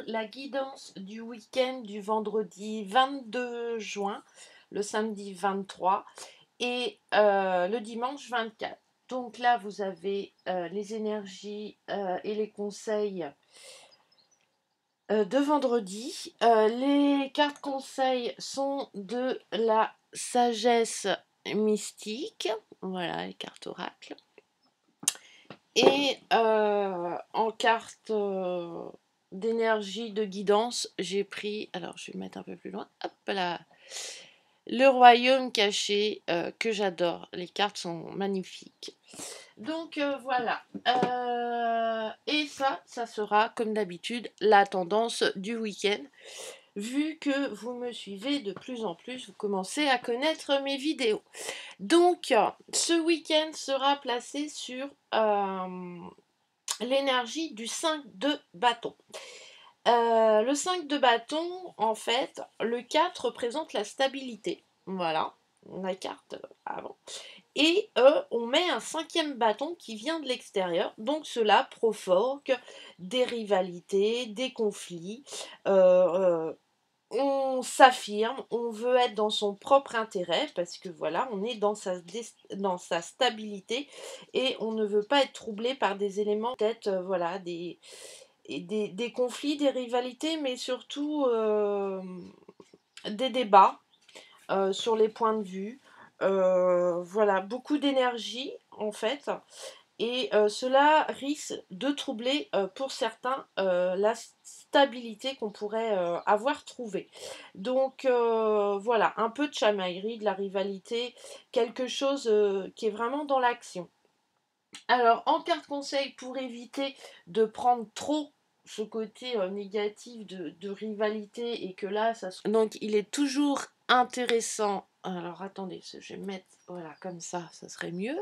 la guidance du week-end du vendredi 22 juin, le samedi 23 et le dimanche 24. Donc là, vous avez les énergies et les conseils de vendredi. Les cartes conseils sont de la sagesse mystique. Voilà, les cartes oracles. Et en carte d'énergie de guidance, j'ai pris, alors je vais le mettre un peu plus loin, hop là, le royaume caché, que j'adore. Les cartes sont magnifiques. Donc voilà. Et ça sera comme d'habitude la tendance du week-end. Vu que vous me suivez de plus en plus, vous commencez à connaître mes vidéos. Donc, ce week-end sera placé sur l'énergie du 5 de bâton. Le 5 de bâton, en fait, le 4 représente la stabilité. Voilà, la carte avant. Et on met un 5e bâton qui vient de l'extérieur. Donc cela provoque des rivalités, des conflits. On s'affirme, on veut être dans son propre intérêt parce que voilà, on est dans sa stabilité et on ne veut pas être troublé par des éléments, peut-être voilà, des conflits, des rivalités, mais surtout des débats sur les points de vue. Voilà, beaucoup d'énergie en fait. Et cela risque de troubler pour certains la stabilité qu'on pourrait avoir trouvée. Donc voilà, un peu de chamaillerie, de la rivalité, quelque chose qui est vraiment dans l'action. Alors en carte conseil, pour éviter de prendre trop ce côté négatif de rivalité et que là, donc il est toujours intéressant. Alors attendez, je vais mettre voilà comme ça serait mieux.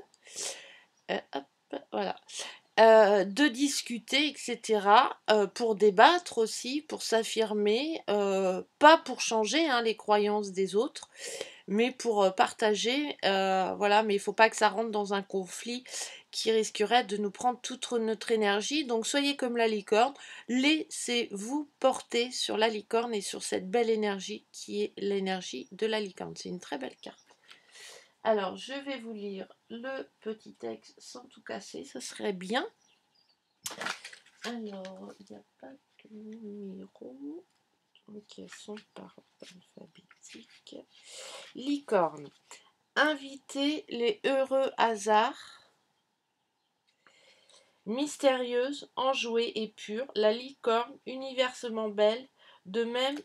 Hop, voilà. De discuter, etc. Pour débattre aussi, pour s'affirmer, pas pour changer les croyances des autres, mais pour partager, voilà, mais il ne faut pas que ça rentre dans un conflit qui risquerait de nous prendre toute notre énergie. Donc soyez comme la licorne, laissez-vous porter sur la licorne et sur cette belle énergie qui est l'énergie de la licorne. C'est une très belle carte. Alors, je vais vous lire le petit texte sans tout casser, ça serait bien. Alors, il n'y a pas de numéro. Ok, sont par alphabétique. Licorne. Invitez les heureux hasards. Mystérieuse, enjouée et pure, la licorne, universellement belle, de même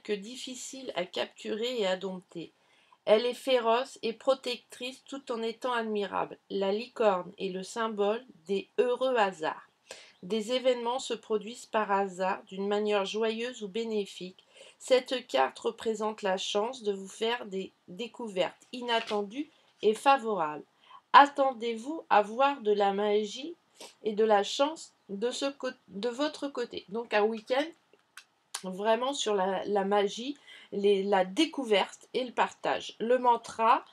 que difficile à capturer et à dompter. Elle est féroce et protectrice tout en étant admirable. La licorne est le symbole des heureux hasards. Des événements se produisent par hasard, d'une manière joyeuse ou bénéfique. Cette carte représente la chance de vous faire des découvertes inattendues et favorables. Attendez-vous à voir de la magie et de la chance de votre côté. Donc un week-end vraiment sur la magie, la découverte et le partage. Le mantra,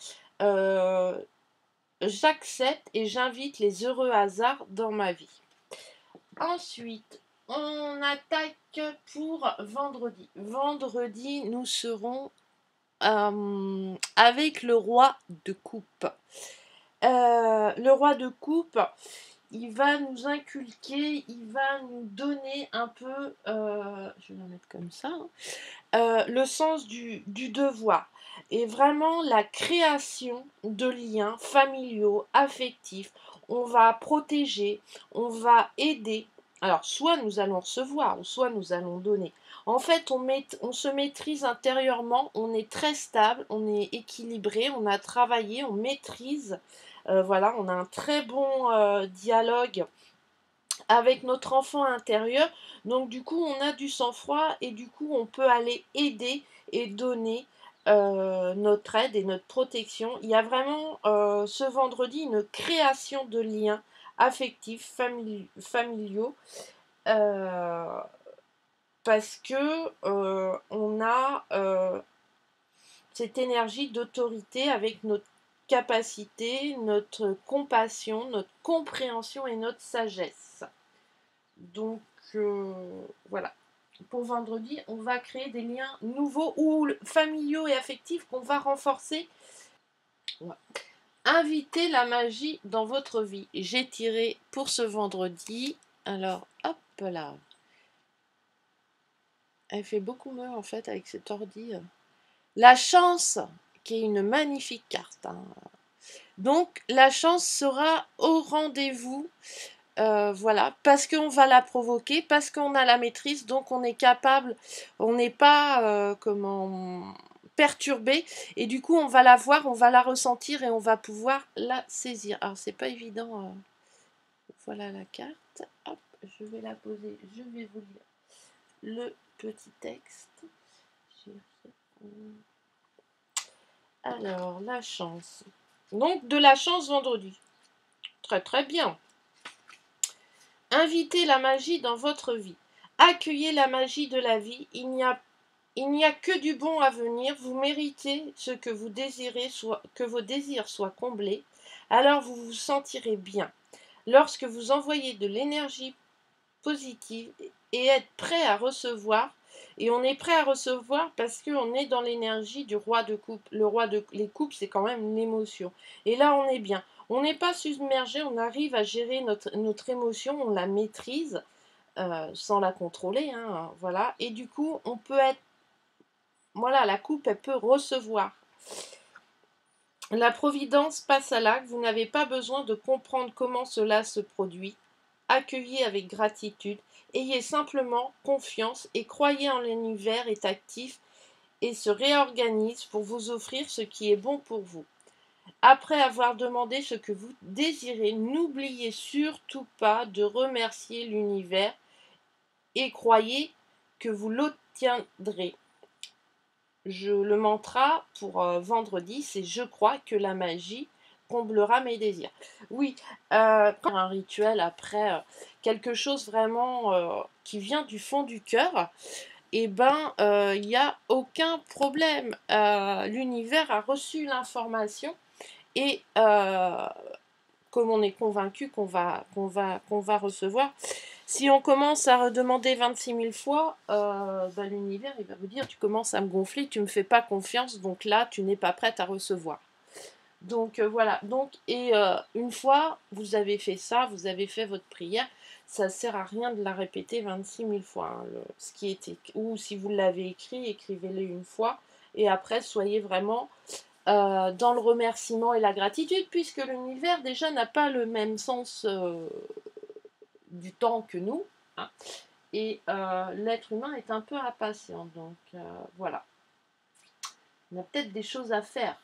j'accepte et j'invite les heureux hasards dans ma vie. Ensuite, on attaque pour vendredi. Vendredi, nous serons avec le roi de coupe. Le roi de coupe, il va nous inculquer, il va nous donner un peu, je vais la mettre comme ça, le sens du devoir et vraiment la création de liens familiaux, affectifs. On va protéger, on va aider. Alors, soit nous allons recevoir, ou soit nous allons donner. En fait, on se maîtrise intérieurement, on est très stable, on est équilibré, on a travaillé, on maîtrise. Voilà, on a un très bon dialogue avec notre enfant intérieur. Donc du coup, on a du sang-froid et du coup, on peut aller aider et donner notre aide et notre protection. Il y a vraiment ce vendredi une création de liens affectifs, familiaux, parce que on a cette énergie d'autorité avec notre capacité, notre compassion, notre compréhension et notre sagesse. Donc voilà. Pour vendredi, on va créer des liens nouveaux ou familiaux et affectifs qu'on va renforcer. Ouais. Invitez la magie dans votre vie. J'ai tiré pour ce vendredi. Alors, hop là. Elle fait beaucoup mieux en fait avec cet ordi. La chance, qui est une magnifique carte. Hein. Donc, la chance sera au rendez-vous. Voilà, parce qu'on va la provoquer, parce qu'on a la maîtrise, donc on est capable, on n'est pas perturbé, et du coup on va la voir, on va la ressentir et on va pouvoir la saisir. Alors c'est pas évident. Voilà la carte. Hop, je vais la poser, je vais vous lire le petit texte. Alors, la chance. Donc de la chance vendredi. Très très bien. Invitez la magie dans votre vie. Accueillez la magie de la vie. Il n'y a que du bon à venir. Vous méritez ce que vous désirez, que vos désirs soient comblés. Alors vous vous sentirez bien. Lorsque vous envoyez de l'énergie positive et êtes prêt à recevoir, et on est prêt à recevoir parce qu'on est dans l'énergie du roi de coupe. Le roi de les coupes, c'est quand même une émotion. Et là, on est bien. On n'est pas submergé, on arrive à gérer notre émotion, on la maîtrise sans la contrôler. Hein, voilà. Et du coup, on peut être. Voilà, la coupe, elle peut recevoir. La providence passe à l'acte, vous n'avez pas besoin de comprendre comment cela se produit. Accueillez avec gratitude, ayez simplement confiance et croyez en l'univers est actif et se réorganise pour vous offrir ce qui est bon pour vous. Après avoir demandé ce que vous désirez, n'oubliez surtout pas de remercier l'univers et croyez que vous l'obtiendrez. Le mantra pour vendredi, c'est je crois que la magie comblera mes désirs. Oui, quand un rituel après quelque chose vraiment qui vient du fond du cœur, eh ben il n'y a aucun problème. L'univers a reçu l'information et comme on est convaincu qu'on va recevoir, si on commence à redemander 26 000 fois, l'univers il va vous dire tu commences à me gonfler, tu ne me fais pas confiance, donc là tu n'es pas prête à recevoir. Donc voilà, donc une fois vous avez fait ça, vous avez fait votre prière, ça ne sert à rien de la répéter 26 000 fois. Hein, ce qui était, ou si vous l'avez écrit, écrivez-le une fois, et après soyez vraiment dans le remerciement et la gratitude, puisque l'univers déjà n'a pas le même sens du temps que nous, hein, et l'être humain est un peu impatient, donc voilà. On a peut-être des choses à faire.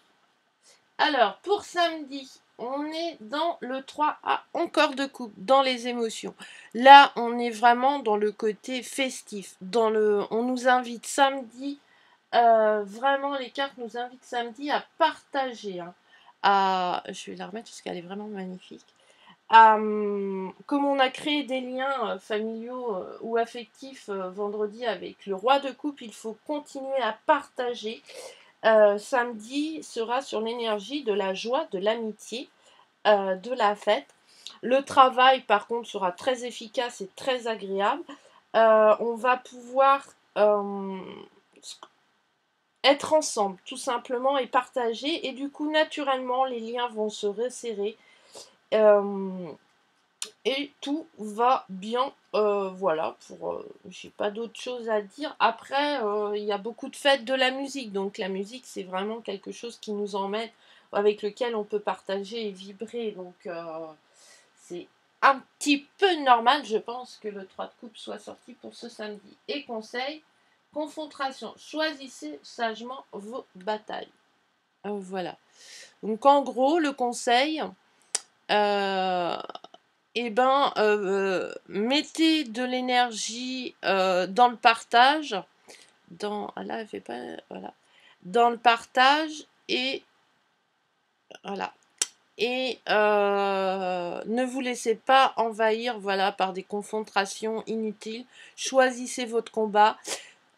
Alors, pour samedi, on est dans le 3A, encore de coupe, dans les émotions. Là, on est vraiment dans le côté festif. On nous invite samedi, vraiment, les cartes nous invitent samedi à partager. Hein, je vais la remettre parce qu'elle est vraiment magnifique. Comme on a créé des liens familiaux ou affectifs vendredi avec le roi de coupe, il faut continuer à partager. Samedi sera sur l'énergie de la joie, de l'amitié, de la fête. Le travail, par contre, sera très efficace et très agréable. On va pouvoir être ensemble, tout simplement, et partager. Et du coup, naturellement, les liens vont se resserrer. Et tout va bien. Voilà, j'ai pas d'autre chose à dire. Après, il y a beaucoup de fêtes de la musique. Donc la musique, c'est vraiment quelque chose qui nous emmène, avec lequel on peut partager et vibrer. Donc c'est un petit peu normal, je pense, que le 3 de coupe soit sorti pour ce samedi. Et conseil, confrontation. Choisissez sagement vos batailles. Voilà. Donc en gros, le conseil... mettez de l'énergie dans le partage, dans le partage et voilà. Et ne vous laissez pas envahir par des confrontations inutiles. Choisissez votre combat.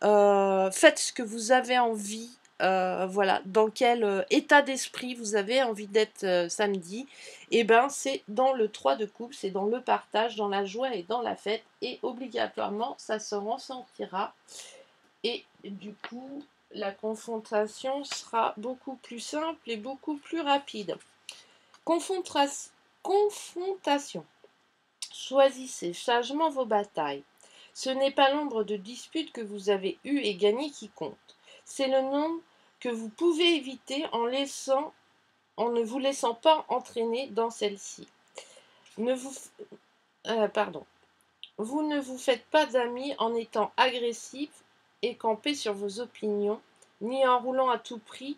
Faites ce que vous avez envie. voilà, dans quel état d'esprit vous avez envie d'être samedi, et ben c'est dans le 3 de coupe, c'est dans le partage, dans la joie et dans la fête, et obligatoirement ça se ressentira, et du coup la confrontation sera beaucoup plus simple et beaucoup plus rapide. Confrontation. Choisissez sagement vos batailles. Ce n'est pas l'ombre de disputes que vous avez eues et gagnées qui compte. C'est le nombre que vous pouvez éviter en ne vous laissant pas entraîner dans celle-ci. Pardon. Vous ne vous faites pas d'amis en étant agressif et campé sur vos opinions, ni en roulant à tout prix,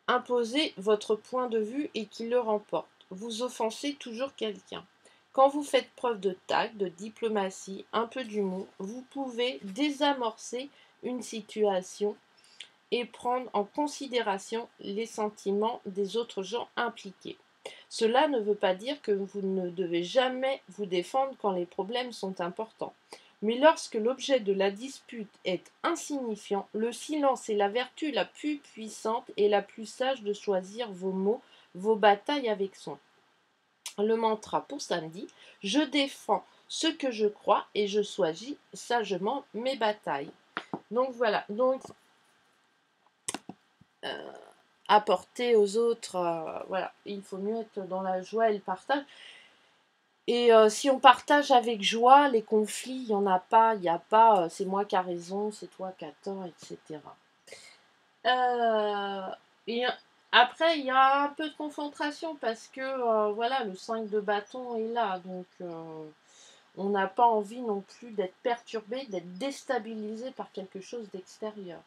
imposez votre point de vue et qu'il le remporte. Vous offensez toujours quelqu'un. Quand vous faites preuve de tact, de diplomatie, un peu d'humour, vous pouvez désamorcer une situation et prendre en considération les sentiments des autres gens impliqués. Cela ne veut pas dire que vous ne devez jamais vous défendre quand les problèmes sont importants. Mais lorsque l'objet de la dispute est insignifiant, le silence est la vertu la plus puissante et la plus sage de choisir vos mots, vos batailles avec soin. Le mantra pour samedi, je défends ce que je crois et je choisis sagement mes batailles. Donc voilà, donc apporter aux autres, voilà, il faut mieux être dans la joie et le partage. Et si on partage avec joie, les conflits, il n'y en a pas, il n'y a pas c'est moi qui a raison, c'est toi qui as tort, etc. Et après, il y a un peu de confrontation parce que voilà, le 5 de bâton est là, donc on n'a pas envie non plus d'être perturbé, d'être déstabilisé par quelque chose d'extérieur.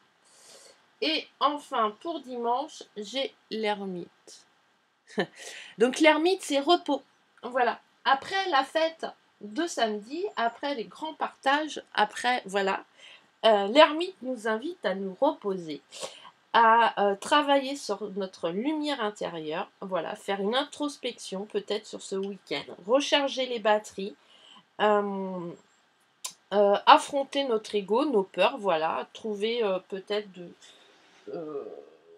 Et enfin, pour dimanche, j'ai l'ermite. Donc l'ermite, c'est repos. Voilà. Après la fête de samedi, après les grands partages, après, voilà, l'ermite nous invite à nous reposer, à travailler sur notre lumière intérieure, voilà, faire une introspection peut-être sur ce week-end, recharger les batteries, affronter notre ego, nos peurs, voilà, trouver peut-être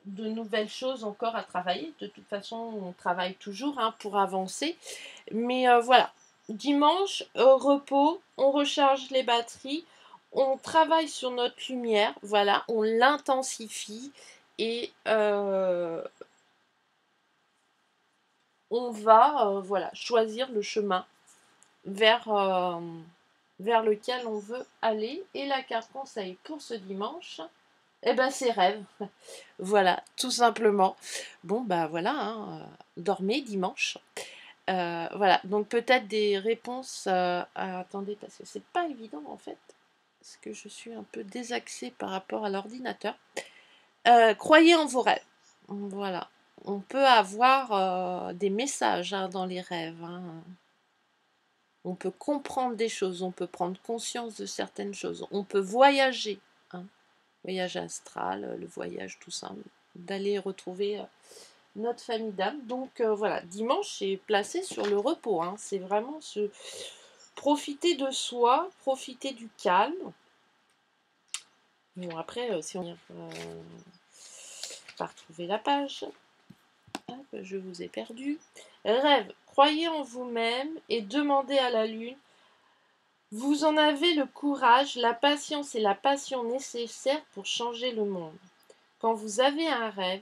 de nouvelles choses encore à travailler. De toute façon, on travaille toujours pour avancer. Mais voilà, dimanche, repos, on recharge les batteries, on travaille sur notre lumière, voilà, on l'intensifie et on va voilà, choisir le chemin vers, vers lequel on veut aller. Et la carte conseil pour ce dimanche, eh ben, c'est rêve. Voilà, tout simplement. Bon, bah voilà, dormez dimanche. Voilà, donc peut-être des réponses. Attendez, parce que c'est pas évident en fait, parce que je suis un peu désaxée par rapport à l'ordinateur. Croyez en vos rêves. Voilà, on peut avoir des messages dans les rêves. On peut comprendre des choses, on peut prendre conscience de certaines choses, on peut voyager. Voyage astral, le voyage tout simple, d'aller retrouver notre famille d'âme. Donc voilà, dimanche c'est placé sur le repos, c'est vraiment se profiter de soi, profiter du calme. Bon après, si on va retrouver la page, hop, je vous ai perdu. Rêve, croyez en vous-même et demandez à la lune. Vous en avez le courage, la patience et la passion nécessaires pour changer le monde. Quand vous avez un rêve,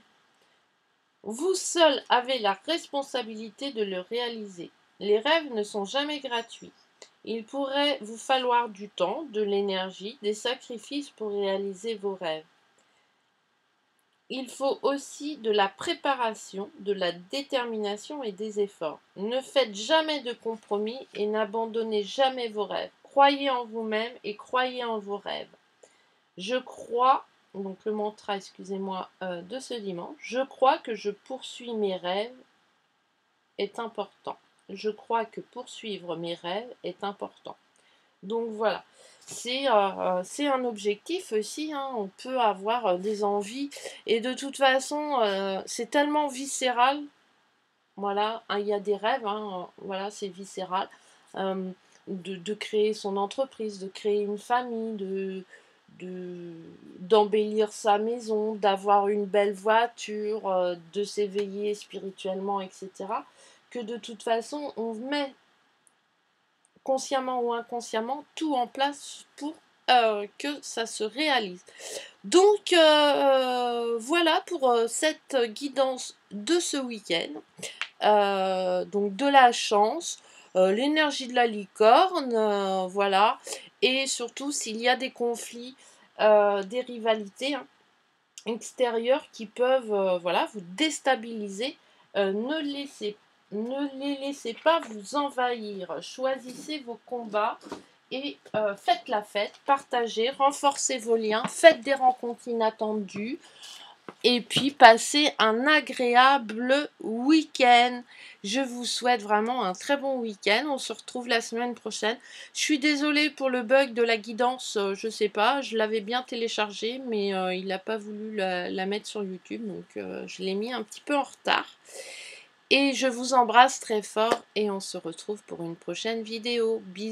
vous seul avez la responsabilité de le réaliser. Les rêves ne sont jamais gratuits. Il pourrait vous falloir du temps, de l'énergie, des sacrifices pour réaliser vos rêves. Il faut aussi de la préparation, de la détermination et des efforts. Ne faites jamais de compromis et n'abandonnez jamais vos rêves. Croyez en vous-même et croyez en vos rêves. Je crois, donc le mantra, excusez-moi, de ce dimanche, je crois que je poursuis mes rêves est important. Je crois que poursuivre mes rêves est important. Donc voilà, c'est un objectif aussi, on peut avoir des envies, et de toute façon, c'est tellement viscéral, voilà, il y a des rêves, voilà, c'est viscéral, de créer son entreprise, de créer une famille, d'embellir sa maison, d'avoir une belle voiture, de s'éveiller spirituellement, etc., que de toute façon, on met consciemment ou inconsciemment tout en place pour que ça se réalise. Donc voilà pour cette guidance de ce week-end. Donc de la chance, l'énergie de la licorne, voilà, et surtout s'il y a des conflits, des rivalités, hein, extérieures qui peuvent voilà, vous déstabiliser, ne les laissez pas vous envahir, choisissez vos combats et faites la fête, partagez, renforcez vos liens, faites des rencontres inattendues, et puis passez un agréable week-end. Je vous souhaite vraiment un très bon week-end. On se retrouve la semaine prochaine. Je suis désolée pour le bug de la guidance, je sais pas, je l'avais bien téléchargée, mais il n'a pas voulu la mettre sur YouTube, donc je l'ai mis un petit peu en retard. Et je vous embrasse très fort et on se retrouve pour une prochaine vidéo. Bisous.